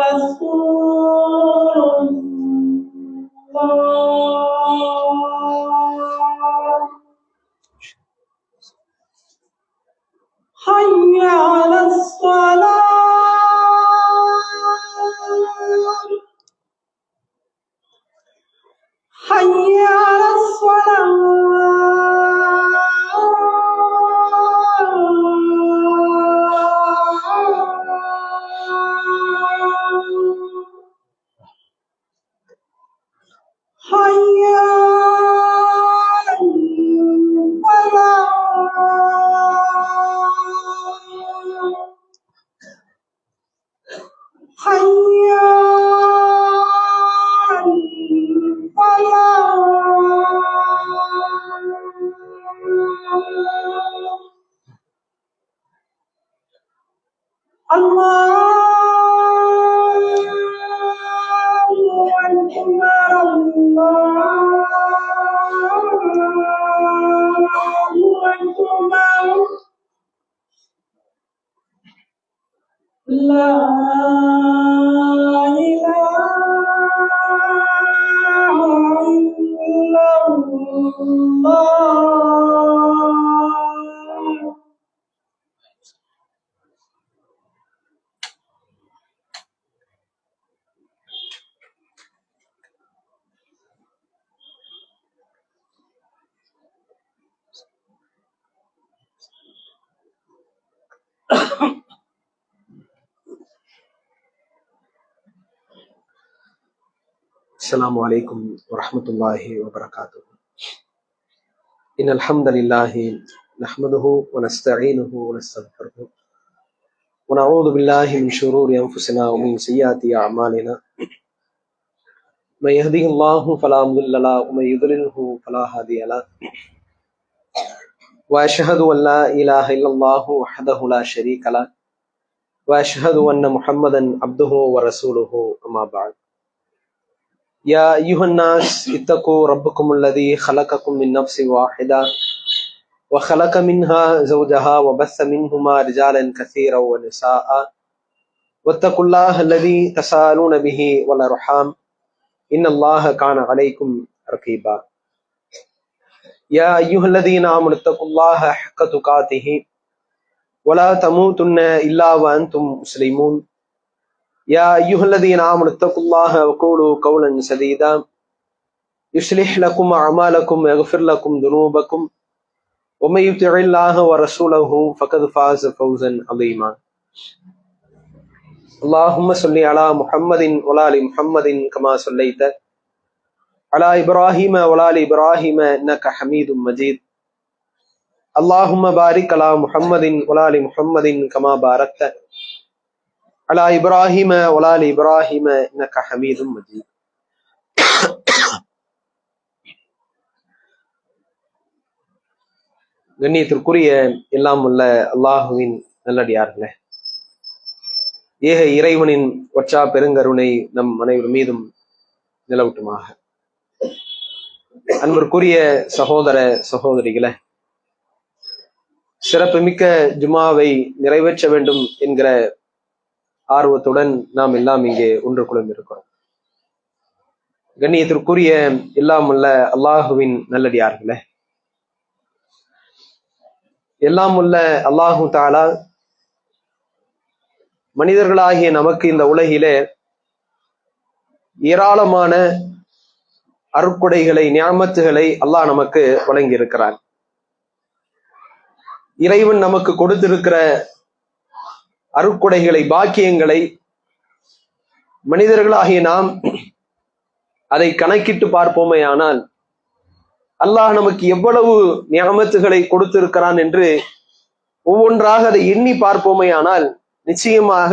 رسول الله حي على الصلاة حي على حي على الفلاح حي على الفلاح الله أكبر الله أكبر لا إله إلا الله. السلام عليكم ورحمة الله وبركاته. إن الحمد لله نحمده ونستعينه ونستغفره ونعوذ بالله من شرور أنفسنا ومن سيئات أعمالنا من يهده الله فلا مضل له ومن يضلله فلا هادي له وأشهد أن لا إله إلا الله وحده لا شريك له وأشهد أن محمدا عبده ورسوله أما بعد. يا أيها الناس اتقوا ربكم الذي خلقكم من نفس واحدة وخلق منها زوجها وبث منهما رجالا كثيرا ونساء واتقوا الله الذي تساءلون به والأرحام إن الله كان عليكم رقيبا. يا أيها الذين آمنوا اتقوا الله حق تقاته ولا تموتن إلا وأنتم مسلمون. يا أيها الذين آمنوا اتقوا الله وقولوا قولا سديدا يصلح لكم أعمالكم ويغفر لكم ذنوبكم ومن يطع الله ورسوله فقد فاز فوزا عظيما. اللهم صل على محمد وعلى آل محمد كما صليت على إبراهيم وعلى آل إبراهيم إنك حميد مجيد. اللهم بارك على محمد وعلى آل محمد كما باركت على إبراهيم وعلى آل إبراهيم إنك حميد مجيد. கண்ணியத்திற்குரிய எல்லாம் உள்ள அல்லாஹுவின் நல்லடியார்களே, ஏக இறைவனின் ஒற்றா பெருங்கருணை நம் அனைவர் மீதும் நிலவட்டுமாக. அன்பிற்குரிய சகோதர சகோதரிகளே, சிறப்புமிக்க ஜுமாவை நிறைவேற்ற வேண்டும் என்கிற ஆர்வத்துடன் நாம் எல்லாம் இங்கே ஒன்று குழுந்திருக்கிறோம். கண்ணியத்திற்குரிய எல்லாம் உள்ள அல்லாஹுவின் நல்லடியார்களே, எல்லாம் உள்ள அல்லாஹு தாலா மனிதர்களாகிய நமக்கு இந்த உலகிலே ஏராளமான அருட்கொடைகளை நியாமத்துகளை அல்லாஹ் நமக்கு வழங்கி இருக்கிறான். இறைவன் நமக்கு கொடுத்திருக்கிற அருட்கொடைகளை பாக்கியங்களை மனிதர்களாகிய நாம் அதை கணக்கிட்டு பார்ப்போமேயானால் அல்லாஹ் நமக்கு எவ்வளவு நியாமத்துகளை கொடுத்திருக்கிறான் என்று ஒவ்வொன்றாக அதை எண்ணி பார்ப்போமேயானால் நிச்சயமாக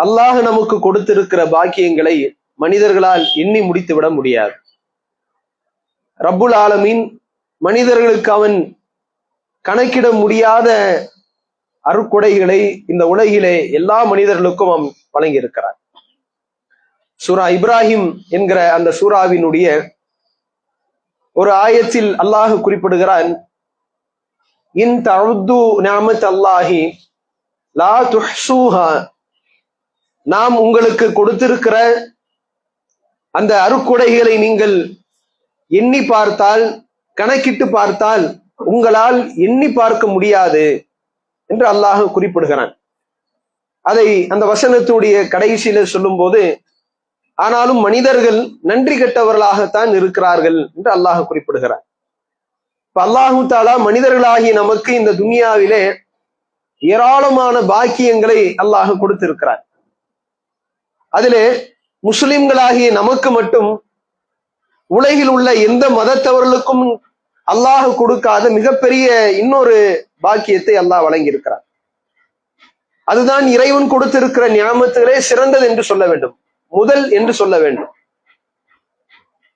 அல்லாஹ் நமக்கு கொடுத்திருக்கிற பாக்கியங்களை மனிதர்களால் எண்ணி முடித்து விட முடியாது. ரப்புல் ஆலமீன் மனிதர்களுக்கு அவன் கணக்கிட முடியாத அருட்கொடைகளை இந்த உலகிலே எல்லா மனிதர்களுக்கும் அவன் வழங்கி இருக்கிறான். சூரா இப்ராஹிம் என்கிற அந்த சூராவினுடைய ஒரு ஆயத்தில் அல்லாஹ் குறிப்பிடுகிறான், இன் தஅது நிஅமத் அல்லாஹி லா துஹ்ஸூஹா நாம் உங்களுக்கு கொடுத்திருக்கிற அந்த அருட்கொடைகளை நீங்கள் எண்ணி பார்த்தால், கணக்கிட்டு பார்த்தால் உங்களால் எண்ணி பார்க்க முடியாது என்று அல்லாஹ் குறிப்பிடுகிறான். அதை அந்த வசனத்துடைய கடைசியில சொல்லும் போது, ஆனாலும் மனிதர்கள் நன்றி கெட்டவர்களாகத்தான் இருக்கிறார்கள் என்று அல்லாஹ் குறிப்பிடுகிறார். இப்ப அல்லாஹு தாலா மனிதர்களாகி நமக்கு இந்த துனியாவிலே ஏராளமான பாக்கியங்களை அல்லாஹ் கொடுத்திருக்கிறார். அதிலே முஸ்லிம்களாகிய நமக்கு மட்டும் உலகில் உள்ள எந்த மதத்தவர்களுக்கும் அல்லாஹ் கொடுக்காத மிகப்பெரிய இன்னொரு பாக்கியத்தை அல்லாஹ் வழங்கியிருக்கிறார். அதுதான் இறைவன் கொடுத்திருக்கிற நியாமத்துகளே சிறந்தது என்று சொல்ல வேண்டும், முதல் என்று சொல்ல வேண்டும்.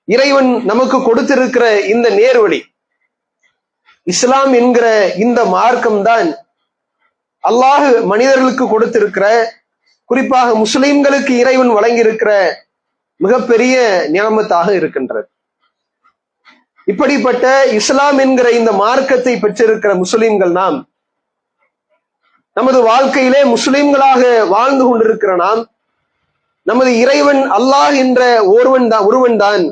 இறைவன் நமக்கு கொடுத்திருக்கிற இந்த நேர்வழி, இஸ்லாம் என்கிற இந்த மார்க்கம்தான் அல்லாஹ் மனிதர்களுக்கு கொடுத்திருக்கிற, குறிப்பாக முஸ்லிம்களுக்கு இறைவன் வழங்கியிருக்கிற மிகப்பெரிய நியாமத்தாக இருக்கின்றது. இப்படிப்பட்ட இஸ்லாம் என்கிற இந்த மார்க்கத்தை பெற்றிருக்கிற முஸ்லிம்கள் நாம், நமது வாழ்க்கையிலே முஸ்லிம்களாக வாழ்ந்து கொண்டிருக்கிற நாம், நமது இறைவன் அல்லாஹ் என்ற ஒருவன் தான்,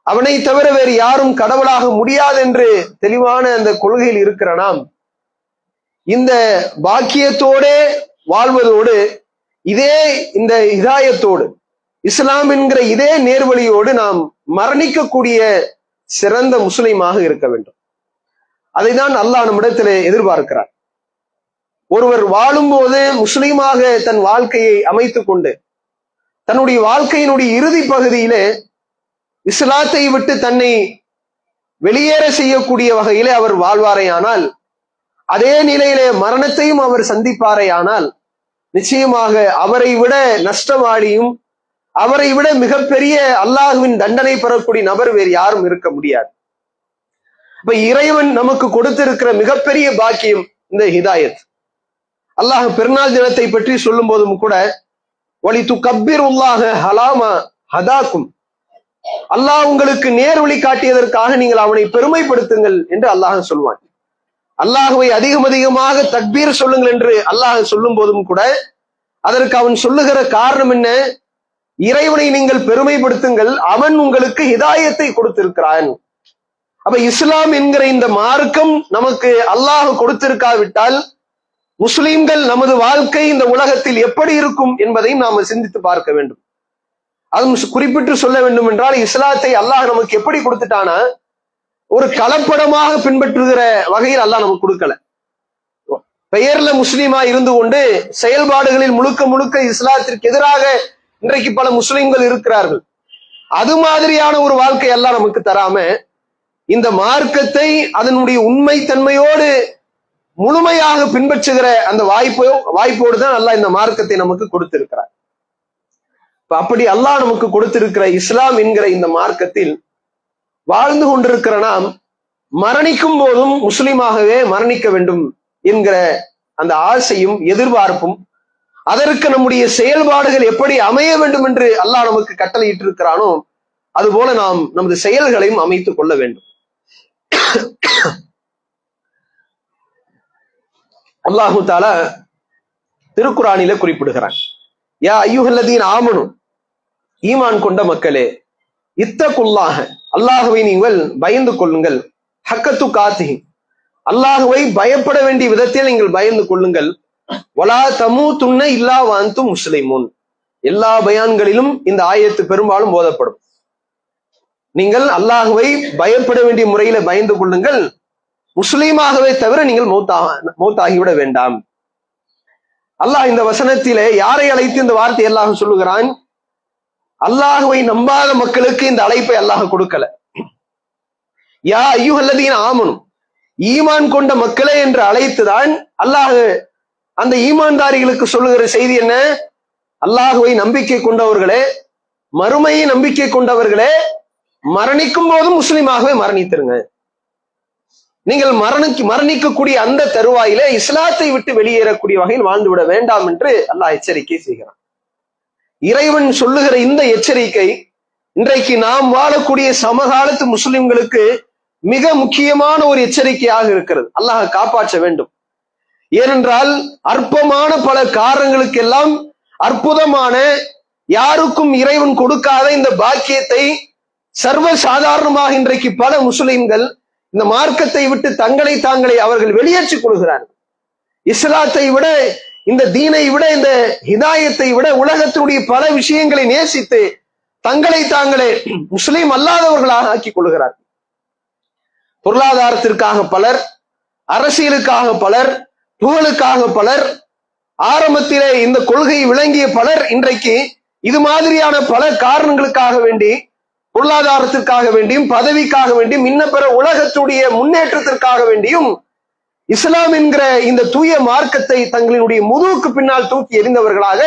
அவனை தவிர வேறு யாரும் கடவுளாக முடியாது என்று தெளிவான அந்த கொள்கையில் இருக்கிற நாம், இந்த பாக்கியத்தோடு வாழ்வதோடு, இதே இந்த ஹிதாயத்தோடு, இஸ்லாம் என்கிற இதே நேர்வழியோடு நாம் மரணிக்கக்கூடிய சிறந்த முஸ்லிமாக இருக்க வேண்டும். அதைதான் அல்லாஹ் நம்மிடத்திலே எதிர்பார்க்கிறார். ஒருவர் வாழும்போது முஸ்லீமாக தன் வாழ்க்கையை அமைத்துக் கொண்டு தன்னுடைய வாழ்க்கையினுடைய இறுதி பகுதியிலே இஸ்லாத்தை விட்டு தன்னை வெளியேற செய்யக்கூடிய வகையிலே அவர் வாழ்வாரேயானால், அதே நிலையிலே மரணத்தையும் அவர் சந்திப்பாரேயானால், நிச்சயமாக அவரை விட நஷ்டவாளியும் அவரை விட மிகப்பெரிய அல்லாஹுவின் தண்டனை பெறக்கூடிய நபர் வேறு யாரும் இருக்க முடியாது. இப்ப இறைவன் நமக்கு கொடுத்திருக்கிற மிகப்பெரிய பாக்கியம் இந்த ஹிதாயத். அல்லாஹ் பெருநாள் தினத்தை பற்றி சொல்லும் போதும் கூட, வலி துகப்பிருல்லாஹ ஹலாமா ஹதாக்கும், அல்லாஹ் உங்களுக்கு நேர் வழி காட்டியதற்காக நீங்கள் அவனை பெருமைப்படுத்துங்கள் என்று அல்லாஹ் சொல்வான். அல்லாஹுவை அதிகமாக தக்பீர் சொல்லுங்கள் என்று அல்லாஹ் சொல்லும் போதும் கூட அதற்கு அவன் சொல்லுகிற காரணம் என்ன? இறைவனை நீங்கள் பெருமைப்படுத்துங்கள், அவன் உங்களுக்கு ஹிதாயத்தை கொடுத்திருக்கிறான். அப்ப இஸ்லாம் என்கிற இந்த மார்க்கம் நமக்கு அல்லாஹ் கொடுத்திருக்காவிட்டால் முஸ்லிம்கள் நமது வாழ்க்கை இந்த உலகத்தில் எப்படி இருக்கும் என்பதையும் நாம சிந்தித்து பார்க்க வேண்டும். அதுவும் குறிப்பிட்டு சொல்ல வேண்டும் என்றால், இஸ்லாத்தை அல்லாஹ் நமக்கு எப்படி கொடுத்துட்டானா, ஒரு கலப்படமாக பின்பற்றுகிற வகையில் அல்லாஹ் நமக்கு கொடுக்கல. பெயர்ல முஸ்லீமா இருந்து கொண்டு செயல்பாடுகளில் முழுக்க இஸ்லாத்திற்கு எதிராக இன்றைக்கு பல முஸ்லிம்கள் இருக்கிறார்கள். அது மாதிரியான ஒரு வாழ்க்கை எல்லாம் நமக்கு தராம, இந்த மார்க்கத்தை அதனுடைய உண்மை தன்மையோடு முழுமையாக பின்பற்றுகிற அந்த வாய்ப்போடு தான் அல்லாஹ் இந்த மார்க்கத்தை நமக்கு கொடுத்திருக்கிறார். அப்படி அல்லாஹ் நமக்கு கொடுத்திருக்கிற இஸ்லாம் என்கிற இந்த மார்க்கத்தில் வாழ்ந்து கொண்டிருக்கிற நாம் மரணிக்கும் போதும் முஸ்லிமாகவே மரணிக்க வேண்டும் என்கிற அந்த ஆசையும் எதிர்பார்ப்பும், அதற்கு நம்முடைய செயல்பாடுகள் எப்படி அமைய வேண்டும் என்று அல்லாஹ் நமக்கு கட்டளையிட்டு இருக்கிறானோ அதுபோல நாம் நமது செயல்களையும் அமைத்துக் கொள்ள வேண்டும். அல்லாஹு தாலா திருக்குரானில குறிப்பிடுகிறான், யா அய்யுஹல்லதீன ஆமனு, ஈமான் கொண்ட மக்களே, இத்தகுல்லாஹ, அல்லாஹுவை நீங்கள் பயந்து கொள்ளுங்கள், ஹக்கத்து காத்திஹி, அல்லாஹுவை பயப்பட வேண்டிய விதத்தில் நீங்கள் பயந்து கொள்ளுங்கள், வலா தமூதுன்ன இல்லா வஅன்தும் முஸ்லிமூன். எல்லா பயான்களிலும் இந்த ஆயத்து பெரும்பாலும் போதப்படும். நீங்கள் அல்லாஹுவை பயப்பட வேண்டிய முறையில பயந்து கொள்ளுங்கள், முஸ்லீமாகவே தவிர நீங்கள் மௌத்தாகிவிட வேண்டாம். அல்லாஹ் இந்த வசனத்திலே யாரை அழைத்து இந்த வார்த்தை அல்லாஹ் சொல்லுகிறான்? அல்லாஹுவை நம்பாத மக்களுக்கு இந்த அழைப்பை அல்லாஹ் கொடுக்கல. யா அய்யுஹல்லதீன ஆமனு, ஈமான் கொண்ட மக்களே என்று அழைத்துதான் அல்லாஹ் அந்த ஈமான்தாரிகளுக்கு சொல்லுகிற செய்தி என்ன? அல்லாஹுவை நம்பிக்கை கொண்டவர்களே, மறுமையை நம்பிக்கை கொண்டவர்களே, மரணிக்கும் போதும் முஸ்லிமாகவே மரணித்திருங்க. நீங்கள் மரணிக்கக்கூடிய அந்த தருவாயிலே இஸ்லாத்தை விட்டு வெளியேறக்கூடிய வகையில் வாழ்ந்துவிட வேண்டாம் என்று அல்லாஹ் எச்சரிக்கை செய்கிறான். இறைவன் சொல்லுகிற இந்த எச்சரிக்கை இன்றைக்கு நாம் வாழக்கூடிய சமகாலத்து முஸ்லிம்களுக்கு மிக முக்கியமான ஒரு எச்சரிக்கையாக இருக்கிறது. அல்லாஹ் காப்பாற்ற வேண்டும். ஏனென்றால் அற்பமான பல காரணங்களுக்கெல்லாம் அற்புதமான, யாருக்கும் இறைவன் கொடுக்காத இந்த பாக்கியத்தை சர்வ சாதாரணமாக இன்றைக்கு பல முஸ்லிம்கள் இந்த மார்க்கத்தை விட்டு தங்களை தாங்களே அவர்கள் வெளியேற்றிக் கொள்கிறார்கள். இஸ்லாத்தை விட, இந்த தீனை விட, இந்த ஹிதாயத்தை விட உலகத்தினுடைய பல விஷயங்களை நேசித்து தங்களை தாங்களே முஸ்லிம் அல்லாதவர்களாக ஆக்கிக் கொள்கிறார்கள். பொருளாதாரத்திற்காக பலர், அரசியலுக்காக பலர், புகழுக்காக பலர், ஆரம்பத்திலே இந்த கொள்கையை விளங்கிய பலர் இன்றைக்கு இது மாதிரியான பல காரணங்களுக்காக வேண்டி, பொருளாதாரத்திற்காக வேண்டியும், பதவிக்காக வேண்டியும், இன்ன பிற உலகத்துடைய முன்னேற்றத்திற்காக வேண்டியும் இஸ்லாம் என்கிற இந்த தூய மார்க்கத்தை தங்களினுடைய முதுகுக்கு பின்னால் தூக்கி எறிந்தவர்களாக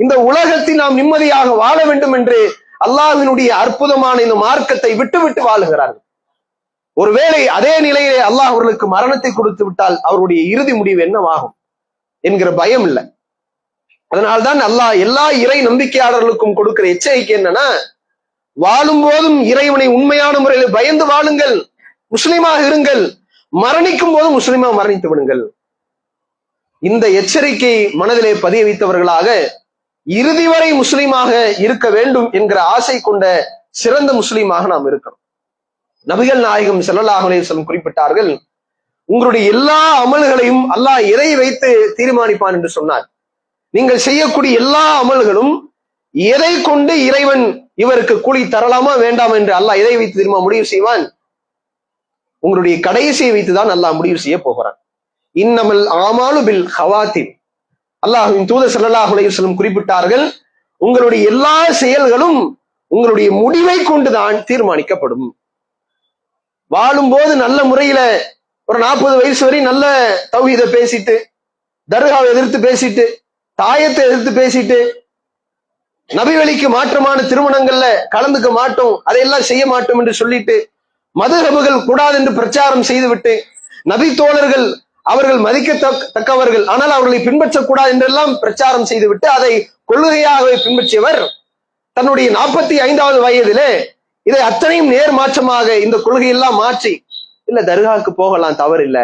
இந்த உலகத்தில் நாம் நிம்மதியாக வாழ வேண்டும் என்று அல்லாஹ்வினுடைய அற்புதமான இந்த மார்க்கத்தை விட்டு வாழுகிறார்கள். ஒருவேளை அதே நிலையிலே அல்லாஹ் அவர்களுக்கு மரணத்தை கொடுத்து விட்டால் அவருடைய இறுதி முடிவு என்னவாகும் என்கிற பயம் இல்லை. அதனால்தான் அல்லாஹ் எல்லா இறை நம்பிக்கையாளர்களுக்கும் கொடுக்கிற எச்சரிக்கை என்னன்னா, வாழும் போதும் இறைவனை உண்மையான முறையில் பயந்து வாழுங்கள், முஸ்லிமாக இருங்கள், மரணிக்கும் போதும் முஸ்லிமா மரணித்து விடுங்கள். இந்த எச்சரிக்கை மனதிலே பதிய வைத்தவர்களாக இறுதி வரை முஸ்லிமாக இருக்க வேண்டும் என்கிற ஆசை கொண்ட சிறந்த முஸ்லிமாக நாம் இருக்கணும். நபிகள் நாயகம் ஸல்லல்லாஹு அலைஹி வஸல்லம் குறிப்பிட்டார்கள், உங்களுடைய எல்லா அமல்களையும் அல்லாஹ் எதை வைத்து தீர்மானிப்பான் என்று சொன்னார். நீங்கள் செய்யக்கூடிய எல்லா அமல்களும் எதை கொண்டு இறைவன் இவருக்கு கூலி தரலாமா வேண்டாம் என்று அல்லாஹ் எதை வைத்து தெரியுமா முடிவு செய்வான்? உங்களுடைய கடைசியை வைத்துதான் அல்லாஹ் முடிவு செய்ய போகிறான். இன்னமல் ஆமாலு பில் ஹவாத்திம். அல்லாஹ்வின் தூதர் ஸல்லல்லாஹு அலைஹி வஸல்லம் குறிப்பிட்டார்கள், உங்களுடைய எல்லா செயல்களும் உங்களுடைய முடிவை கொண்டுதான் தீர்மானிக்கப்படும். வாழும் போது நல்ல முறையில ஒரு 40 வயசு வரை நல்ல தௌஹீதை பேசிட்டு, தர்காவை எதிர்த்து பேசிட்டு, தாயத்தை எதிர்த்து பேசிட்டு, நபிவழிக்கு மாற்றமான திருமணங்கள்ல கலந்துக்க மாட்டோம், அதையெல்லாம் செய்ய மாட்டோம் என்று சொல்லிட்டு, மதுஹபுகள் கூடாது என்று பிரச்சாரம் செய்துவிட்டு, நபி தோழர்கள் அவர்கள் மதிக்கத்தக்கவர்கள் ஆனால் அவர்களை பின்பற்றக்கூடாது என்றெல்லாம் பிரச்சாரம் செய்துவிட்டு அதை கொள்கையாகவே பின்பற்றியவர் தன்னுடைய 45வது வயதிலே இதை அத்தனையும் நேர் மாற்றமாக இந்த கொள்கையெல்லாம் மாற்றி, இல்ல தர்காவுக்கு போகலாம் தவறு இல்ல,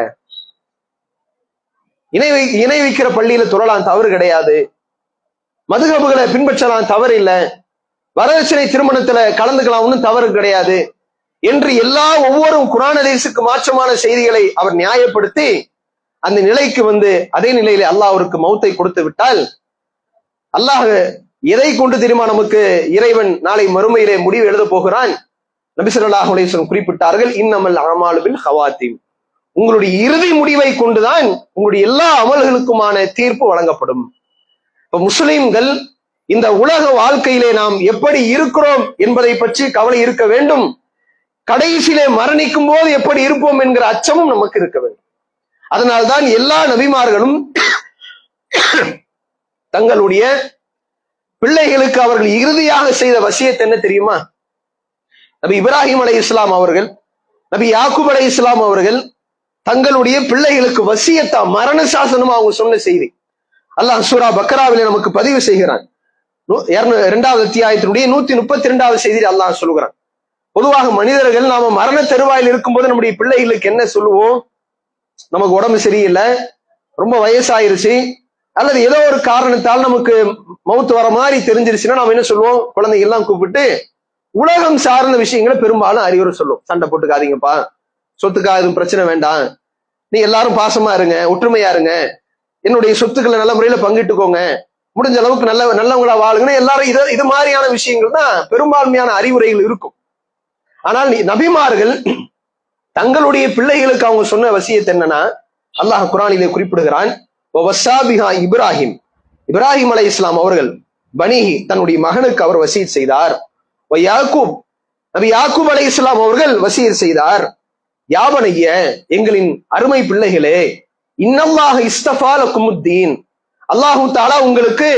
இணை வைக்கிற பள்ளியில தொழலாம் தவறு கிடையாது, மதுஹபுகளை பின்பற்றலாம் தவறு இல்லை, வரதட்சணை திருமணத்துல கலந்துக்கலாம் ஒன்றும் தவறு கிடையாது என்று ஒவ்வொரு குர்ஆன் ஹதீஸுக்கு மாற்றமான செய்திகளை அவர் நியாயப்படுத்தி அந்த நிலைக்கு வந்து அதே நிலையில அல்லாஹ் அவருக்கு மௌத்தை கொடுத்து விட்டால், அல்லாஹ் எதை கொண்டு தெரியுமா நமக்கு இறைவன் நாளை மறுமையிலே முடிவு எழுத போகிறான்? நபி ஸல்லல்லாஹு அலைஹி வஸல்லம் குறிப்பிட்டார்கள், இன்னமல் அமாலு பில் ஹவாத்திம். உங்களுடைய இறுதி முடிவை கொண்டுதான் உங்களுடைய எல்லா அமல்களுக்குமான தீர்ப்பு வழங்கப்படும். இப்ப முஸ்லிம்கள் இந்த உலக வாழ்க்கையிலே நாம் எப்படி இருக்கிறோம் என்பதை பற்றி கவலை இருக்க வேண்டும். கடைசியிலே மரணிக்கும் போது எப்படி இருப்போம் என்கிற அச்சமும் நமக்கு இருக்க வேண்டும். அதனால்தான் எல்லா நபிமார்களும் தங்களுடைய பிள்ளைகளுக்கு அவர்கள் இறுதியாக செய்த வசியத் என்ன தெரியுமா? நபி இப்ராஹிம் அலைஹிஸ்ஸலாம் அவர்கள், நபி யாக்கூப் அலைஹிஸ்ஸலாம் அவர்கள் தங்களுடைய பிள்ளைகளுக்கு வசியத்தா மரண சாசனமா அவங்க சொன்ன செய்தி அல்லாஹ் சூரா பக்ராவிலே நமக்கு பதிவு செய்கிறான். 2வது அத்தியாயத்தினுடைய 132வது செய்தியில் அல்லாஹ் சொல்லுகிறான், பொதுவாக மனிதர்கள் நாம மரண தருவாயில் இருக்கும்போது நம்முடைய பிள்ளைகளுக்கு என்ன சொல்லுவோம்? நமக்கு உடம்பு சரியில்லை, ரொம்ப வயசாயிருச்சு, அல்லது ஏதோ ஒரு காரணத்தால் நமக்கு மவுத்து வர மாதிரி தெரிஞ்சிருச்சுன்னா நாம என்ன சொல்லுவோம்? குழந்தைகள் எல்லாம் கூப்பிட்டு உலகம் சார்ந்த விஷயங்களை பெரும்பாலும் அறிவுரை சொல்லுவோம். சண்டை போட்டுக்காதீங்கப்பா, சொத்துக்கா எதுவும் பிரச்சனை வேண்டாம், நீ எல்லாரும் பாசமா இருங்க, ஒற்றுமையா இருங்க, என்னுடைய சொத்துக்களை நல்ல முறையில பங்கிட்டுக்கோங்க, முடிஞ்ச அளவுக்கு நல்லவங்களா வாழுங்கன்னு எல்லாரும் இது மாதிரியான விஷயங்கள் தான் பெரும்பான்மையான அறிவுரைகள் இருக்கும். ஆனால் நபிமார்கள் தங்களுடைய பிள்ளைகளுக்கு அவங்க சொன்ன வசியத் என்னன்னா, அல்லாஹ் குர்ஆனிலே குறிப்பிடுகிறான், இப்ராஹிம் அலைஹிஸ்ஸலாம் அவர்கள் பனிஹி தன்னுடைய மகனுக்கு அவர் வசியத் செய்தார். யாக்கூப் நபி யாக்கூப் அலைஹிஸ்ஸலாம் அவர்கள் வசியத் செய்தார், யாபனைய எங்களின் அருமை பிள்ளைகளே, இன்னல்லாஹ இஸ்தஃபா லக்குமுத்தீன், அல்லாஹு தஆலா உங்களுக்கு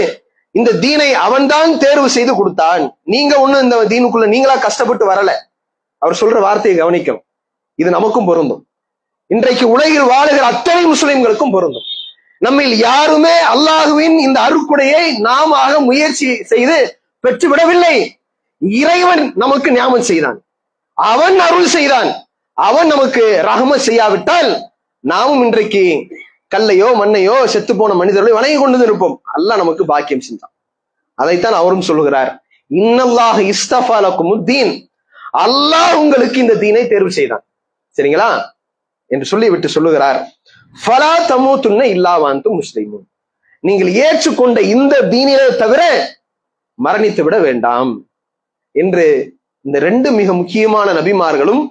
இந்த தீனை அவன்தான் தேர்வு செய்து கொடுத்தான், நீங்க ஒண்ணு இந்த தீனுக்குள்ள நீங்களா கஷ்டப்பட்டு வரல. அவர் சொல்ற வார்த்தையை கவனிக்கணும், இது நமக்கும் பொருந்தும், இன்றைக்கு உலகில் வாழுகிற அத்தனை முஸ்லிம்களுக்கும் பொருந்தும். நம்மில் யாருமே அல்லாஹுவின் இந்த அருட்கொடையை நாம முயற்சி செய்து பெற்றுவிடவில்லை. இறைவன் நமக்கு ஞாபகம் செய்தான், அவன் அருள் செய்தான், அவன் நமக்கு ரஹ்மத் செய்யாவிட்டால் நாமும் இன்றைக்கு கல்லையோ மண்ணையோ செத்து போன மனிதர்களையும் வணங்கி கொண்டு இருப்போம். அல்லாஹ் நமக்கு பாக்கியம் செஞ்சான். அதைத்தான் அவரும் சொல்லுகிறார், இன்னல்லாஹ் இஸ்தஃபா லக்குமுத்தீன், அல்லாஹ் உங்களுக்கு இந்த தீனை தேர்வு செய்தான், சரிங்களா என்று சொல்லிவிட்டு சொல்லுகிறார், ஃபலா தமூதுன்ன இல்லா வஅன்தும் முஸ்லிமூன், நீங்கள் ஏற்றுக்கொண்ட இந்த தீனிலே தவிர மரணித்து விட வேண்டாம் என்று இந்த ரெண்டு மிக முக்கியமான நபிமார்களும்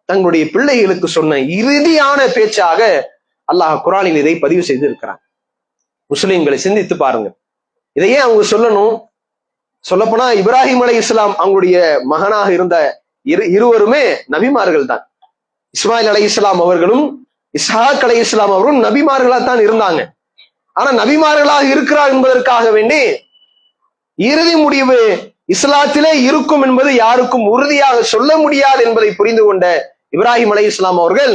தங்களுடைய பிள்ளைகளுக்கு சொன்ன இறுதியான பேச்சாக அல்லாஹ் குர்ஆனில் இதை பதிவு செய்து இருக்கிறான். முஸ்லிம்களை சிந்தித்து பாருங்க. இதையே அவங்க சொல்லணும். சொல்லப்போனா இப்ராஹிம் அலைஹிஸ்ஸலாம் அவங்களுடைய மகனாக இருந்த இருவருமே நபிமார்கள் தான். இஸ்மாயில் அலைஹிஸ்ஸலாம் அவர்களும் இஸ்ஹாக் அலைஹிஸ்ஸலாம் அவரும் நபிமார்களா தான் இருந்தாங்க. ஆனா நபிமார்களாக இருக்கிறார் என்பதற்காக வேண்டி இறுதி முடிவு இஸ்லாத்திலே இருக்கும் என்பது யாருக்கும் உறுதியாக சொல்ல முடியாது என்பதை புரிந்து கொண்ட இப்ராஹிம் அலைஹிஸ்ஸலாம் அவர்கள்,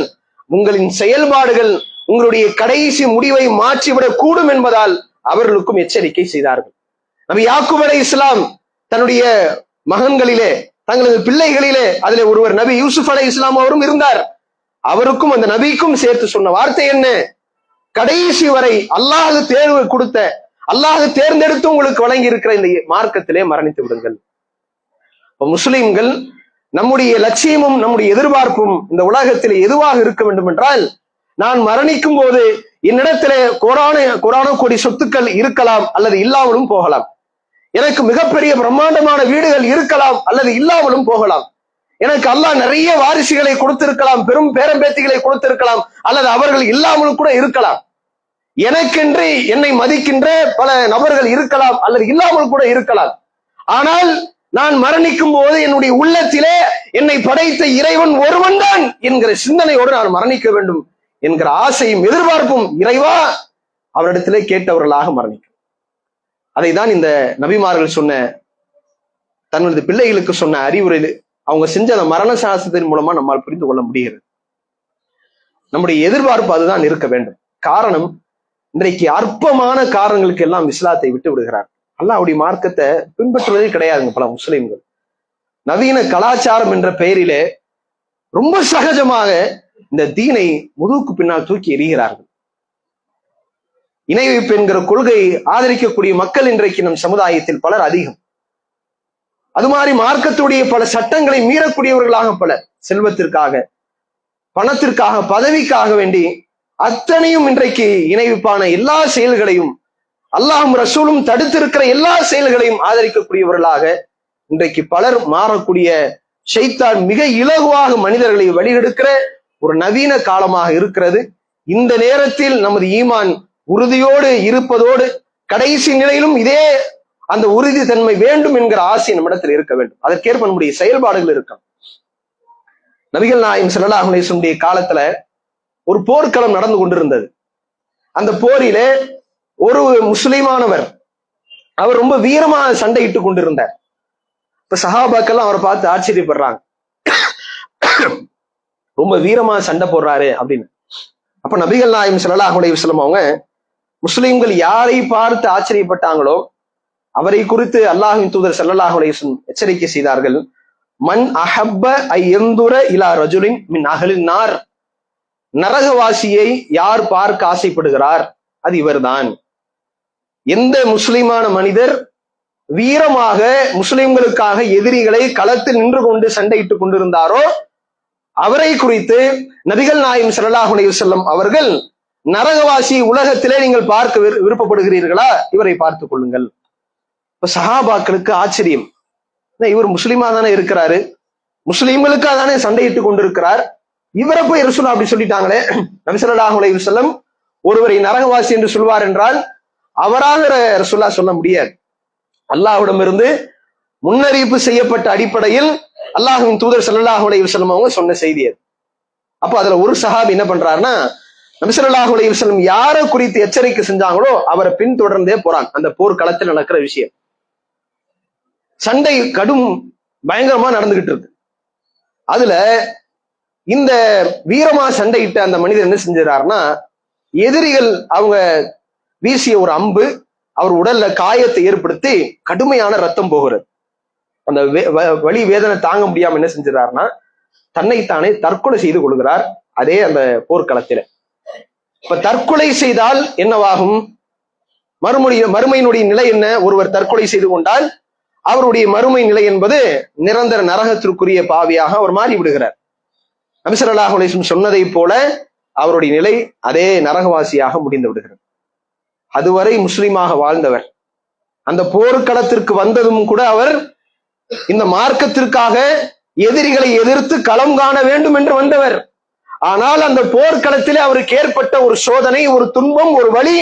உங்களின் செயல்பாடுகள் உங்களுடைய கடைசி முடிவை மாற்றிவிடக் கூடும் என்பதால் அவர்களுக்கும் எச்சரிக்கை செய்தார்கள். நபி யாக்கூப் அலைஹிஸ்ஸலாம் தன்னுடைய மகன்களிலே, தங்களது பிள்ளைகளிலே, அதிலே ஒருவர் நபி யூசுப் அலைஹிஸ்ஸலாம் அவரும் இருந்தார். அவருக்கும் அந்த நபிக்கும் சேர்த்து சொன்ன வார்த்தை என்ன? கடைசி வரை அல்லாஹ் தேர்வு கொடுத்த, அல்லாஹ் தேர்ந்தெடுத்து உங்களுக்கு வழங்கி இருக்கிற இந்த மார்க்கத்திலே மரணித்து விடுங்கள். முஸ்லிம்கள் நம்முடைய லட்சியமும் நம்முடைய எதிர்பார்ப்பும் இந்த உலகத்திலே எதுவாக இருக்க வேண்டும் என்றால், நான் மரணிக்கும் போது என்னிடத்திலே கோடான கோடி சொத்துக்கள் இருக்கலாம் அல்லது இல்லாமலும் போகலாம். எனக்கு மிகப்பெரிய பிரம்மாண்டமான வீடுகள் இருக்கலாம் அல்லது இல்லாமலும் போகலாம். எனக்கு அல்லாஹ் நிறைய வாரிசுகளை கொடுத்திருக்கலாம், பெரும் பேரம்பேத்திகளை கொடுத்திருக்கலாம், அல்லது அவர்கள் இல்லாமலும் கூட இருக்கலாம். எனக்கென்று என்னை மதிக்கின்ற பல நபர்கள் இருக்கலாம் அல்லது இல்லாமல் கூட இருக்கலாம். ஆனால் நான் மரணிக்கும் போது என்னுடைய உள்ளத்திலே என்னை படைத்த இறைவன் ஒருவன் தான் என்கிற சிந்தனையோடு நான் மரணிக்க வேண்டும் என்கிற ஆசையும் எதிர்பார்ப்பும் இறைவா அவரிடத்திலே கேட்டவர்களாக மரணிக்கும். அதைதான் இந்த நபிமார்கள் சொன்ன, தங்களது பிள்ளைகளுக்கு சொன்ன அறிவுரையில் அவங்க செஞ்ச அந்த மரண சாசனத்தின் மூலமா நம்மால் புரிந்து கொள்ள முடிகிறது. நம்முடைய எதிர்பார்ப்பு அதுதான் இருக்க வேண்டும். காரணம், இன்றைக்கு அற்பமான காரணங்களுக்கு எல்லாம் இஸ்லாத்தை விட்டு விடுகிறார். அல்லாஹ்வுடைய மார்க்கத்தை பின்பற்றுவதே கிடையாதுங்க பல முஸ்லிம்கள். நவீன கலாச்சாரம் என்ற பெயரிலே ரொம்ப சகஜமாக இந்த தீனை முதுகுக்கு பின்னால் தூக்கி எறிகிறார்கள். இணை வைப்பு என்கிற கொள்கை ஆதரிக்கக்கூடிய மக்கள் இன்றைக்கு நம் சமுதாயத்தில் பலர் அதிகம். அது மாதிரி மார்க்கத்துடைய பல சட்டங்களை மீறக்கூடியவர்களாக பலர், செல்வத்திற்காக, பணத்திற்காக, பதவிக்காக வேண்டி அத்தனையும் இன்றைக்கு இணைவிப்பான எல்லா செயல்களையும், அல்லாஹ்வும் ரசூலும் தடுத்திருக்கிற எல்லா செயல்களையும் ஆதரிக்கக்கூடியவர்களாக இன்றைக்கு பலர் மாறக்கூடிய ஷைத்தான் மிக இலகுவாக மனிதர்களை வழிகெடுக்கிற ஒரு நவீன காலமாக இருக்கிறது. இந்த நேரத்தில் நமது ஈமான் உறுதியோடு இருப்பதோடு கடைசி நிலையிலும் இதே அந்த உறுதி தன்மை வேண்டும் என்கிற ஆசை நம்மிடத்தில் இருக்க வேண்டும். அதற்கேற்ப நம்முடைய செயல்பாடுகள் இருக்கும். நபிகள் நாயகம் ஸல்லல்லாஹு அலைஹி வஸல்லம் காலத்துல ஒரு போர்க்களம் நடந்து கொண்டிருந்தது. அந்த போரிலே ஒரு முஸ்லிமானவர், அவர் ரொம்ப வீரமா சண்டையிட்டு கொண்டிருந்தார். இப்ப சஹாபாக்கெல்லாம் அவரை பார்த்து ஆச்சரியப்படுறாங்க, ரொம்ப வீரமா சண்டை போடுறாரு அப்படின்னு. அப்ப நபிகள் நாயகம் ஸல்லல்லாஹு அலைஹி வஸல்லம் அவங்க முஸ்லிம்கள் யாரை பார்த்து ஆச்சரியப்பட்டாங்களோ அவரை குறித்து அல்லாஹ்வின் தூதர் ஸல்லல்லாஹு அலைஹி வஸல்லம் எச்சரிக்கை செய்தார்கள். மன் அஹப்ப ஐயந்துர இலா ரஜுலின் மின் அஹ்லின் நார், நரகவாசியை யார் பார்க்க ஆசைப்படுகிறார் அது இவர்தான். எந்த முஸ்லிமான மனிதர் வீரமாக முஸ்லிம்களுக்காக எதிரிகளை களத்தில் நின்று கொண்டு சண்டையிட்டுக் கொண்டிருந்தாரோ அவரை குறித்து நபிகள் நாயகம் ஸல்லல்லாஹு அலைஹி வஸல்லம் அவர்கள், நரகவாசி உலகத்திலே நீங்கள் பார்க்க விருப்பப்படுகிறீர்களா, இவரை பார்த்துக் கொள்ளுங்கள். இப்ப சஹாபாக்களுக்கு ஆச்சரியம், இவர் முஸ்லிமா தானே இருக்கிறாரு, முஸ்லிம்களுக்காக தானே சண்டையிட்டு கொண்டிருக்கிறார், இவரை போய் ரசூல் அப்படி சொல்லிட்டாங்களே. நபி ஸல்லல்லாஹு அலைஹி வஸல்லம் ஒருவரை நரகவாசி என்று சொல்வார் என்றால் அவராக ரசூலா சொல்ல முடியாது. அல்லாஹ்விடமிருந்து முன்னறிவிப்பு செய்யப்பட்ட அடிப்படையில் அல்லாஹ்வின் தூதர் ஸல்லல்லாஹு அலைஹி வஸல்லம் அவங்க சொன்ன செய்தி அது. அப்போ அதுல ஒரு சஹாபி என்ன பண்றாருன்னா, நபி ஸல்லல்லாஹு அலைஹி வஸல்லம் யாரை குறித்து எச்சரிக்கை செஞ்சாங்களோ அவரை பின்தொடர்ந்தே போறாங்க. அந்த போர்க்களத்தில் நடக்கிற விஷயம், சண்டை கடும் பயங்கரமா நடந்துகிட்டு இருக்கு. அதுல இந்த வீரமா சண்டையிட்ட அந்த மனிதர் என்ன செஞ்சாருன்னா, எதிரிகள் அவங்க வீசிய ஒரு அம்பு அவர் உடல்ல காயத்தை ஏற்படுத்தி கடுமையான ரத்தம் போகிறது. அந்த வலி வேதனை தாங்க முடியாம என்ன செஞ்சாருன்னா தன்னைத்தானே தற்கொலை செய்து கொள்கிறார் அதே அந்த போர்க்களத்தில. இப்ப தற்கொலை செய்தால் என்னவாகும்? மறுமையினுடைய நிலை என்ன? ஒருவர் தற்கொலை செய்து கொண்டால் அவருடைய மறுமை நிலை என்பது நிரந்தர நரகத்திற்குரிய பாவியாக அவர் மாறி விடுகிறார். நபி ஸல்லல்லாஹு அலைஹி வஸல்லம் சொன்னதை போல அவருடைய நிலை அதே நரகவாசியாக முடிந்து விடுகிறது. அதுவரை முஸ்லிமாக வாழ்ந்தவர், அந்த போர்க்களத்திற்கு வந்ததும் கூட அவர் இந்த மார்க்கத்திற்காக எதிரிகளை எதிர்த்து களம் காண வேண்டும் என்று வந்தவர். ஆனால் அந்த போர்க்களத்திலே அவருக்கு ஏற்பட்ட ஒரு சோதனை, ஒரு துன்பம், ஒரு வலி,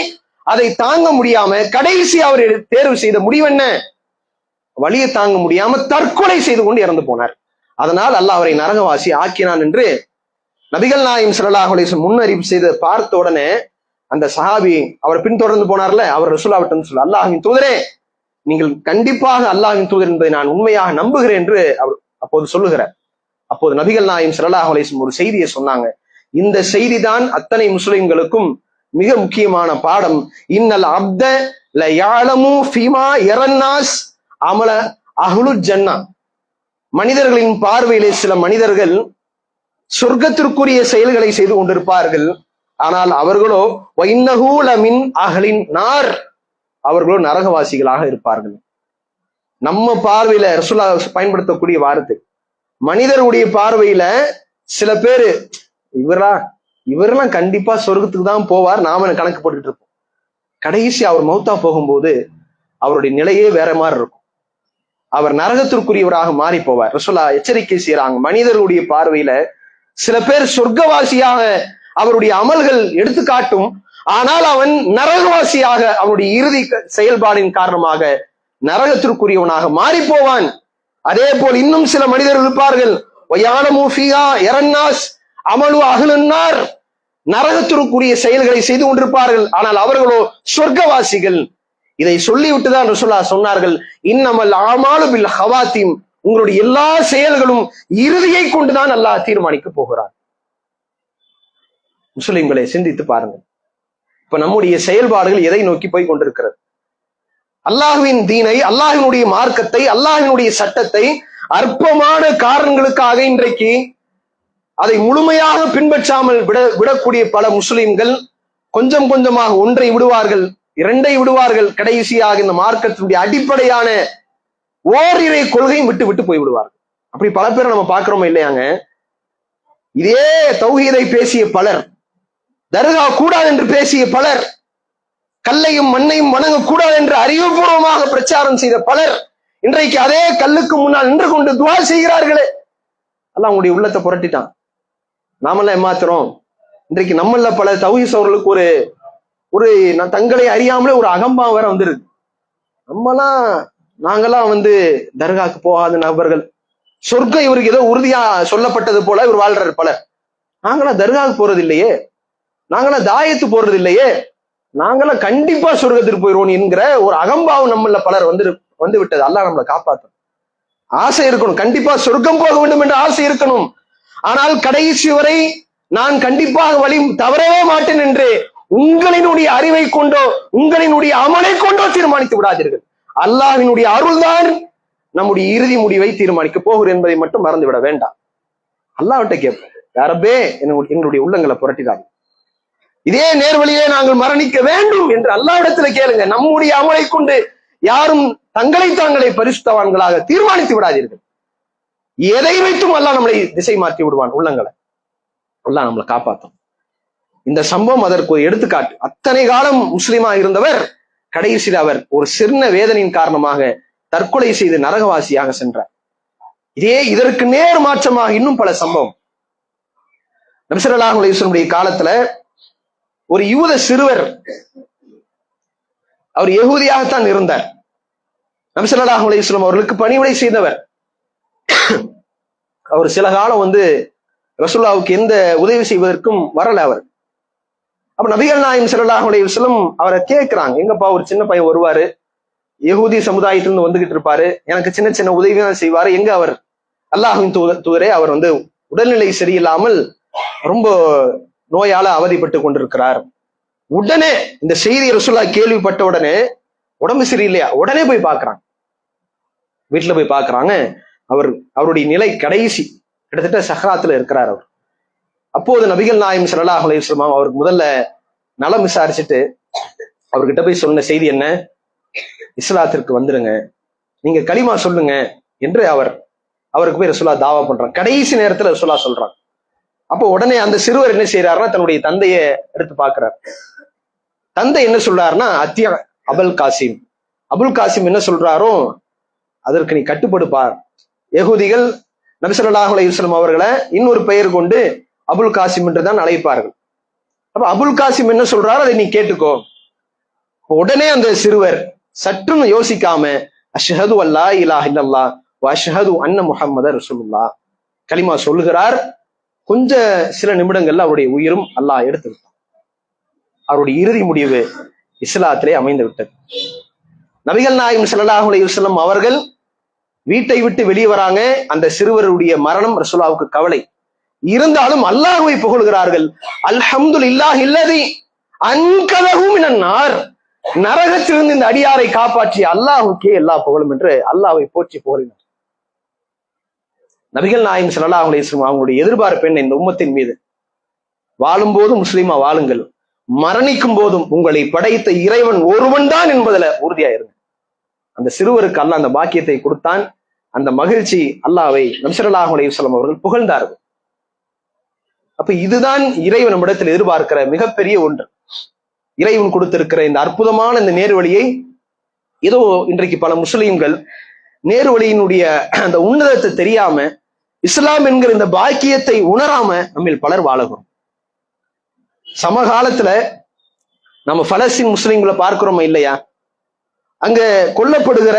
அதை தாங்க முடியாம கடைசி அவர் தேர்வு செய்த முடிவு என்ன? வலியை தாங்க முடியாம தற்கொலை செய்து கொண்டு இறந்து போனார். அதனால் அல்லாஹ் அவரை நரகவாசி ஆக்கினான் என்று நபிகள் நாயகம் ஸல்லல்லாஹு அலைஹி வஸல்லம் முன்னறிவிப்பு செய்து பார்த்த உடனே அந்த சஹாபி அவர் பின்தொடர்ந்து போனார்ல, அவர் ரசூலுல்லாஹ்விடம் சொல்ல, அல்லாஹ்வின் தூதரே, நீங்கள் கண்டிப்பாக அல்லாஹ்வின் தூதர் என்பதை நான் உண்மையாக நம்புகிறேன் என்று அவர் அப்போது சொல்லுகிறார். அப்போது நபிகள் நாயகம் ஸல்லல்லாஹு அலைஹி வஸல்லம் ஒரு செய்தியை சொன்னாங்க. இந்த செய்தி தான் அத்தனை முஸ்லிம்களுக்கும் மிக முக்கியமான பாடம். இன்னல் அப்த ல யஅலமு ஃபீமா யரன்னாஸ் அமல அஹ்லுல் ஜன்னா. மனிதர்களின் பார்வையிலே சில மனிதர்கள் சொர்க்கத்திற்குரிய செயல்களை செய்து கொண்டிருப்பார்கள், ஆனால் அவர்களோ வைன்னஹு லமின் அஹ்லின் நார், அவர்களோ நரகவாசிகளாக இருப்பார்கள். நம்ம பார்வையில ரசூலுல்லாஹ் பயன்படுத்தக்கூடிய வார்த்தை, மனிதருடைய பார்வையில சில பேரு இவரெல்லாம் கண்டிப்பா சொர்க்கத்துக்கு தான் போவார், நாம கணக்கு போட்டுட்டு இருப்போம். கடைசி அவர் மௌத்தா போகும்போது அவருடைய நிலையே வேற மாதிரி இருக்கும், அவர் நரகத்திற்குரியவராக மாறி போவார். ரசூலுல்லாஹ் எச்சரிக்கை செய்யறாங்க. மனிதர்களுடைய பார்வையில சில பேர் சொர்க்கவாசியாக அவருடைய அமல்கள் எடுத்துக்காட்டும், ஆனால் அவன் நரகவாசியாக அவனுடைய இறுதி செயல்பாடின் காரணமாக நரகத்திற்குரியவனாக மாறி போவான். அதே போல் இன்னும் சில மனிதர்கள் இருப்பார்கள், அமலு அஹ்லுன்னார், நரகத்திற்குரிய செயல்களை செய்து கொண்டிருப்பார்கள், ஆனால் அவர்களோ சொர்க்கவாசிகள். இதை சொல்லிவிட்டுதான் ரசூலுல்லாஹ் சொன்னார்கள், இன்னமல் ஆமாலு பில் ஹவாத்திம், உங்களுடைய எல்லா செயல்களும் இறுதியை கொண்டுதான் அல்லாஹ் தீர்மானிக்க போகிறார். முஸ்லிம்களை சிந்தித்து பாருங்கள், இப்ப நம்முடைய செயல்பாடுகள் எதை நோக்கி போய் கொண்டிருக்கிறது? அல்லாஹ்வின் தீனை, அல்லாஹ்வினுடைய மார்க்கத்தை, அல்லாஹ்வினுடைய சட்டத்தை அற்பமான காரணங்களுக்காக இன்றைக்கு அதை முழுமையாக பின்பற்றாமல் விடக்கூடிய பல முஸ்லிம்கள் கொஞ்சம் கொஞ்சமாக ஒன்றை விடுவார்கள், இரண்டை விடுவார்கள், கடைசியாக இந்த மார்க்கத்தினுடைய அடிப்படையான ஓரிரை கொள்கையும் விட்டு விட்டு போய் விடுவார்கள். அப்படி பல பேரை நம்ம பார்க்கிறோமா இல்லையாங்க? இதே தௌஹீதை பேசிய பலர், தர்கா கூடாது என்று பேசிய பலர், கல்லையும் மண்ணையும் வணங்கக்கூடாது என்று அறிவுபூர்வமாக பிரச்சாரம் செய்த பலர் இன்றைக்கு அதே கல்லுக்கு முன்னால் நின்று கொண்டு துவா செய்கிறார்களே. அல்லாஹ் அவங்களுடைய உள்ளத்தை புரட்டிட்டான். நாமெல்லாம் ஏமாத்துறோம். இன்றைக்கு நம்மள பல தௌஹீத் அவர்களுக்கு ஒரு தங்களை அறியாமலே ஒரு அகம்பாவம் வேற வந்துருக்கு. நாங்கெல்லாம் தர்காக்கு போகாத நபர்கள், சொர்க்கம் இவருக்கு ஏதோ உறுதியா சொல்லப்பட்டது போல இவர் வாழ்றாரு பலர். நாங்களாம் தர்காவுக்கு போறது இல்லையே, நாங்களாம் தாயத்து போறது இல்லையே, நாங்களாம் கண்டிப்பா சொர்க்கத்திற்கு போயிடுவோம் என்கிற ஒரு அகம்பாவம் நம்மள பலர் வந்து விட்டது. அல்லாஹ் நம்மளை காப்பாற்றும். ஆசை இருக்கணும், கண்டிப்பா சொர்க்கம் போக வேண்டும் என்ற ஆசை இருக்கணும். ஆனால் கடைசி வரை நான் கண்டிப்பாக வழி தவறவே மாட்டேன் என்று உங்களினுடைய அறிவை கொண்டோ உங்களினுடைய அமலை கொண்டோ தீர்மானித்து விடாதீர்கள். அல்லாஹ்வினுடைய அருள்தான் நம்முடைய இறுதி முடிவை தீர்மானிக்க போகிறது என்பதை மட்டும் மறந்து விட வேண்டாம். அல்லாஹ்விட்ட கேட்போம், யாரப்பே எங்களுடைய உள்ளங்களை புரட்டிடாது, இதே நேர்வழியே நாங்கள் மரணிக்க வேண்டும் என்று அல்லாஹ்விடத்துல கேளுங்க. நம்முடைய அமலை கொண்டு யாரும் தாங்களை பரிசுத்தவான்களாக தீர்மானித்து விடாதீர்கள். எதை வைத்தும் அல்லாஹ் நம்மளை திசை மாற்றி விடுவான் உள்ளங்களை. அல்லாஹ் நம்மளை காப்பாற்றும். இந்த சம்பவம் அதற்கு ஒரு எடுத்துக்காட்டு. அத்தனை காலம் முஸ்லிமா இருந்தவர் கடைசியில் அவர் ஒரு சின்ன வேதனையின் காரணமாக தற்கொலை செய்து நரகவாசியாக சென்றார். இதற்கு நேர் மாற்றமாக இன்னும் பல சம்பவம். நபி ஸல்லல்லாஹு அலைஹி வஸல்லம் காலத்துல ஒரு யூத சிறுவர், அவர் யகூதியாகத்தான் இருந்தார். நபி ஸல்லல்லாஹு அலைஹி வஸல்லம் அவர்களுக்கு பணிவிடை செய்தவர். அவர் சில காலம் ரசூலுல்லாஹ்வுக்கு எந்த உதவி செய்வதற்கும் வரல அவர். அப்ப நபிகள் நாயகம் ஸல்லல்லாஹு அலைஹி வஸல்லம் அவரை கேட்கிறாங்க, எங்கப்பா ஒரு சின்ன பையன் வருவாரு, யகூதி சமுதாயத்திலிருந்து வந்துகிட்டு இருப்பாரு, எனக்கு சின்ன சின்ன உதவி தான் செய்வாரு, எங்க அவர்? அல்லாஹ்வின் தூதரே, அவர் உடல்நிலை சரியில்லாமல் ரொம்ப நோயால அவதிப்பட்டு கொண்டிருக்கிறார். உடனே இந்த செய்தி ரசூலுல்லாஹ் கேள்விப்பட்ட உடனே உடம்பு சரியில்லையா, உடனே போய் பார்க்கறாங்க, வீட்டுல போய் பார்க்கறாங்க. அவருடைய நிலை கடைசி, கிட்டத்தட்ட சஹராத்துல இருக்கிறார் அவர். அப்போது நபிகள் நாயகம் ஸல்லல்லாஹு அலைஹி வஸல்லம் அவருக்கு முதல்ல நலம் விசாரிச்சுட்டு அவர்கிட்ட போய் சொன்ன செய்தி என்ன, இஸ்லாத்திற்கு வந்துருங்க, நீங்க களிமா சொல்லுங்க என்று அவருக்கு போய் ரசூலா தாவா பண்றான். கடைசி நேரத்துல ரசூலா சொல்றான். அப்போ உடனே அந்த சிறுவர் என்ன செய்யறாருன்னா தன்னுடைய தந்தைய எடுத்து பாக்குறாரு. தந்தை என்ன சொல்றாருன்னா அபுல் காசிம் என்ன சொல்றாரோ அதற்கு நீ கட்டுப்படுப்பார். யகூதிகள் நபி ஸல்லல்லாஹு அலைஹி வஸல்லம் அவர்களை இன்னொரு பெயர் கொண்டு அபுல் காசிம் என்று தான் அழைப்பார்கள். அப்ப அபுல் காசிம் என்ன சொல்றாரோ அதை நீ கேட்டுக்கோ. உடனே அந்த சிறுவர் சற்றும் யோசிக்காம அஷ்ஹது அல்லா இலாஹ இல்லல்லாஹ் வ அஷ்ஹது அன்ன முஹம்மதர் ரசூலுல்லாஹ் கலிமா சொல்லுகிறார். சில நிமிடங்கள்ல அவருடைய உயிரும் அல்லாஹ் எடுத்து விட்டான். அவருடைய இறுதி முடிவு இஸ்லாத்திலே அமைந்து விட்டது. நபிகள் நாயகம் ஸல்லல்லாஹு அலைஹி வஸல்லம் அவர்கள் வீட்டை விட்டு வெளியே வராங்க. அந்த சிறுவருடைய மரணம் ரசூலுல்லாஹ்வுக்கு கவலை இருந்தாலும் அல்லாஹ்வை புகழ்கிறார்கள். அல்ஹம்துலில்லாஹி அல்லதி அன்கதஹு மினன் நார், நரகத்திலிருந்து இந்த அடியாரை காப்பாற்றிய அல்லாஹ்வுக்கே எல்லா புகழும் என்று அல்லாஹ்வை போற்றி புகழினார். நபிகள் நாயகம் ஸல்லல்லாஹு அலைஹி வஸல்லம் அவங்களுடைய எதிர்பார்ப்பு என்ன, இந்த உம்மத்தின் மீது வாழும் போதும் முஸ்லீமா வாழுங்கள், மரணிக்கும் போதும் உங்களை படைத்த இறைவன் ஒருவன் தான் என்பதுல உறுதியாயிருங்க. அந்த சிறுவருக்கு அல்லாஹ் அந்த பாக்கியத்தை கொடுத்தான். அந்த மகிழ்ச்சி அல்லாஹ்வை நபி ஸல்லல்லாஹு அலைஹி வஸல்லம் அவர்கள் புகழ்ந்தார்கள். அப்ப இதுதான் இறைவன் நம்மிடத்தில் எதிர்பார்க்கிற மிகப்பெரிய ஒன்று. இறைவன் கொடுத்திருக்கிற இந்த அற்புதமான இந்த நேர்வழியை ஏதோ இன்றைக்கு பல முஸ்லீம்கள் நேர்வழியினுடைய அந்த உன்னதத்தை தெரியாம, இஸ்லாம் என்கிற இந்த பாக்கியத்தை உணராம நம்மில் பலர் வாழுகிறோம். சமகாலத்துல நம்ம பலஸ்தீன் முஸ்லீம்களை பார்க்கிறோமா இல்லையா? அங்க கொல்லப்படுகிற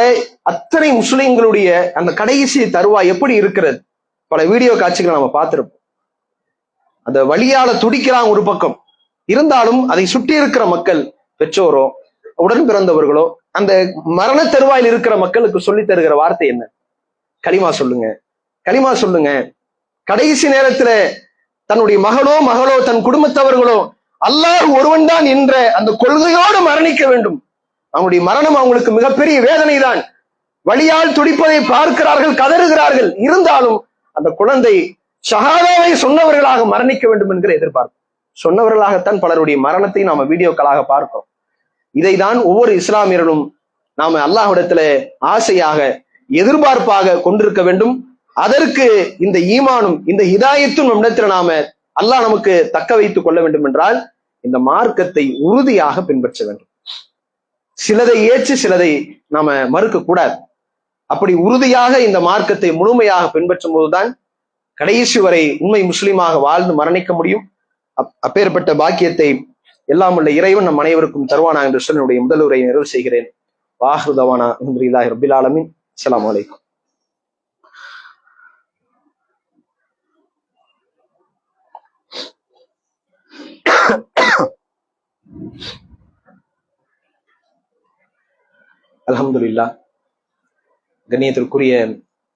அத்தனை முஸ்லீம்களுடைய அந்த கடைசி தருவாய் எப்படி இருக்கிறது? பல வீடியோ காட்சிகளை நம்ம பார்த்திருப்போம். அந்த வழியால துடிக்கிறாங்க ஒரு பக்கம், இருந்தாலும் அதை சுற்றி இருக்கிற மக்கள், பெற்றோரோ உடன் பிறந்தவர்களோ, அந்த மரண தருவாயில் இருக்கிற மக்களுக்கு சொல்லி தருகிற வார்த்தை என்ன? களிமா சொல்லுங்க, களிமா சொல்லுங்க. கடைசி நேரத்துல தன்னுடைய மகளோ தன் குடும்பத்தவர்களோ அல்லாஹ் ஒருவன் தான் என்ற அந்த கொள்கையோடு மரணிக்க வேண்டும். அவனுடைய மரணம் அவங்களுக்கு மிகப்பெரிய வேதனை தான். வழியால் துடிப்பதை பார்க்கிறார்கள், கதறுகிறார்கள். இருந்தாலும் அந்த குழந்தை ஷஹாதாவை சொன்னவர்களாக மரணிக்க வேண்டும் என்கிற எதிர்பார்ப்பு. சொன்னவர்களாகத்தான் பலருடைய மரணத்தை நாம வீடியோக்களாக பார்க்கிறோம். இதைதான் ஒவ்வொரு இஸ்லாமியர்களும் நாம அல்லாஹ்விடத்துல ஆசையாக எதிர்பார்ப்பாக கொண்டிருக்க வேண்டும். அதற்கு இந்த ஈமானும் இந்த ஹிதாயத்தும் நம்மிடத்துல நாம அல்லாஹ் நமக்கு தக்க வைத்துக் கொள்ள வேண்டும் என்றால் இந்த மார்க்கத்தை உறுதியாக பின்பற்ற வேண்டும். சிலதை ஏற்று சிலதை நாம மறுக்க கூடாது. அப்படி உறுதியாக இந்த மார்க்கத்தை முழுமையாக பின்பற்றும் போதுதான் கடைசி வரை உண்மை முஸ்லீமாக வாழ்ந்து மரணிக்க முடியும். அப்பேற்பட்ட பாக்கியத்தை எல்லாம் உள்ள இறைவன் நம் அனைவருக்கும் தருவானா என்று சொல்லி என்னுடைய முதல் உரையை நிறைவு செய்கிறேன். வாஹிரு தவானா அல்ஹம்துலில்லாஹி ரப்பில் ஆலமீன். அஸ்ஸலாமு அலைக்கும். அல்ஹம்துலில்லாஹ். கண்ணியத்திற்குரிய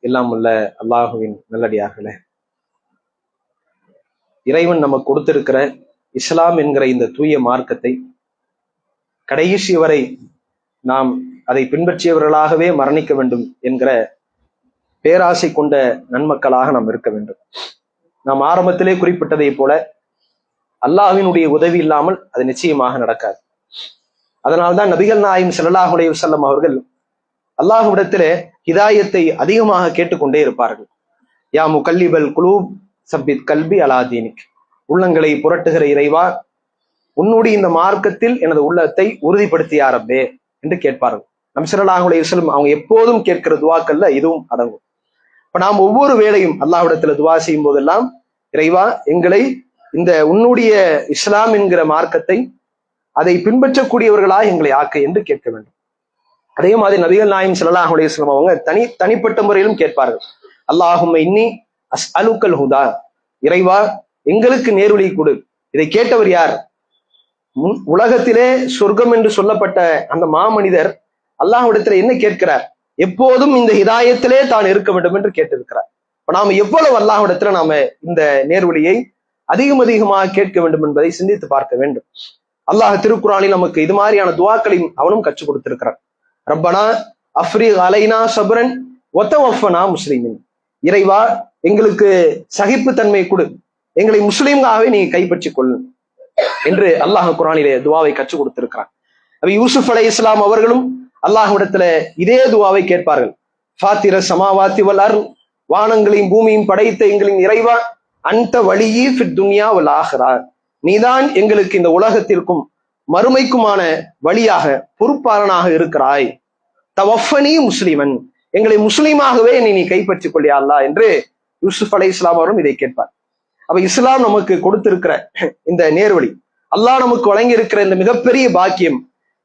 எல்லாம் உள்ள அல்லாஹுவின் நல்லடியார்களே, இறைவன் நமக்கு கொடுத்திருக்கிற இஸ்லாம் என்கிற இந்த தூய மார்க்கத்தை கடைசி வரை நாம் அதை பின்பற்றியவர்களாகவே மரணிக்க வேண்டும் என்கிற பேராசை கொண்ட நன்மக்களாக நாம் இருக்க வேண்டும். நாம் ஆரம்பத்திலே குறிப்பிட்டதை போல அல்லாஹ்வினுடைய உதவி இல்லாமல் அது நிச்சயமாக நடக்காது. அதனால்தான் நபிகள் நாயகம் ஸல்லல்லாஹு அலைஹி வஸல்லம் அவர்கள் அல்லாஹ்விடத்திலே ஹிதாயத்தை அதிகமாக கேட்டுக்கொண்டே இருப்பார்கள். யா முகல்லிபல் குலூப் சப்பித் கல்பி அலா தீனிக், உள்ளங்களை புரட்டுகிற இறைவா, உன்னுடைய இந்த மார்க்கத்தில் எனது உள்ளத்தை உறுதிப்படுத்தியா ரப்பே என்று கேட்பார்கள். நபி ஸல்லல்லாஹு அலைஹி வஸல்லம் அவங்க எப்போதும் கேட்கிற துவாக்கள்ல இதுவும் அடங்கும். இப்ப நாம் ஒவ்வொரு வேளையும் அல்லாஹ்விடத்துல துவா செய்யும் போதெல்லாம், இறைவா எங்களை இந்த உன்னுடைய இஸ்லாம் என்கிற மார்க்கத்தை அதை பின்பற்றக்கூடியவர்களா எங்களை ஆக்க என்று கேட்க வேண்டும். அதே மாதிரி நபிகள் நாயகம் ஸல்லல்லாஹு அலைஹி வஸல்லம் அவங்க தனிப்பட்ட முறையிலும் கேட்பார்கள். அல்லாஹும்ம இன்னி அஸ்அலுக்கல் ஹுதா, இறைவா எங்களுக்கு நேர்வழி கொடு. இதை கேட்டவர் யார்? உலகத்திலே சொர்க்கம் என்று சொல்லப்பட்ட அந்த மாமனிதர் அல்லாஹ்விடத்துல என்ன கேட்கிறார்? எப்போதும் இந்த ஹிதாயத்திலே தான் இருக்க வேண்டும் என்று கேட்டிருக்கிறார். இப்ப நாம எவ்வளவு அல்லாஹ்விடத்துல நாம இந்த நேர்வழியை அதிகமாக கேட்க வேண்டும் என்பதை சிந்தித்து பார்க்க வேண்டும். அல்லாஹ் திருக்குர்ஆனில் நமக்கு இது மாதிரியான துவாக்களையும் அவனும் கற்றுக் கொடுத்திருக்கிறார். ரப்பனா அஃப்ரிக் அலைனா சப்ரன் வதவஃபனா முஸ்லிமீன், இறைவா எங்களுக்கு சகிப்புத்தன்மை கொடு, எங்களை முஸ்லீம்காகவே நீ கைப்பற்றிக் கொள்ளு. என்று அல்லாஹ் குர்ஆனிலே துஆவை கற்றுக் கொடுத்திருக்கிறான். அப்ப யூசுப் அலைஹிஸ்ஸலாம் அவர்களும் அல்லாஹ்விடத்துல இதே துஆவை கேட்பார்கள். ஃபாத்திர ஸமாவாத்தி வல் அர்த், வானங்களையும் பூமியும் படைத்த எங்களின் இறைவா, அன்த வலியி ஃபித் துன்யா வல் ஆஹிரா, நீதான் எங்களுக்கு இந்த உலகத்திற்கும் மறுமைக்குமான வழியாக பொறுப்பாளனாக இருக்கிறாய். தவஃபனி முஸ்லிமன், எங்களை முஸ்லீமாகவே நீ கைப்பற்றிக் கொள்ளியா அல்லாஹ் என்று யூசுப் அலைஹிஸ்ஸலாம் அவரும் இதை கேட்பார். அப்ப இஸ்லாம் நமக்கு கொடுத்திருக்கிற இந்த நேர்வழி, அல்லாஹ் நமக்கு வழங்கி இருக்கிற இந்த மிகப்பெரிய பாக்கியம்,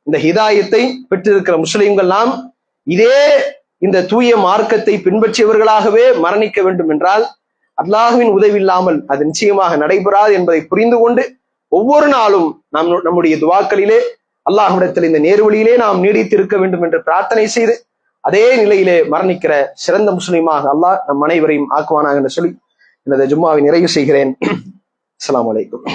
இந்த ஹிதாயத்தை பெற்றிருக்கிற முஸ்லிம்கள் நாம் இதே இந்த தூய மார்க்கத்தை பின்பற்றியவர்களாகவே மரணிக்க வேண்டும் என்றால் அல்லாஹ்வின் உதவி இல்லாமல் அது நிச்சயமாக நடைபெறாது என்பதை புரிந்து கொண்டு ஒவ்வொரு நாளும் நாம் நம்முடைய துவாக்களிலே அல்லாஹ்விடத்தில் இந்த நேர்வழியிலே நாம் நீடித்திருக்க வேண்டும் என்று பிரார்த்தனை செய்து அதே நிலையிலே மரணிக்கிற சிறந்த முஸ்லீமாக அல்லாஹ் நம் அனைவரையும் ஆக்குவானாக என்று சொல்லி எனது ஜும்மாவை நிறைவு செய்கிறேன். அஸ்ஸலாமு அலைக்கும்.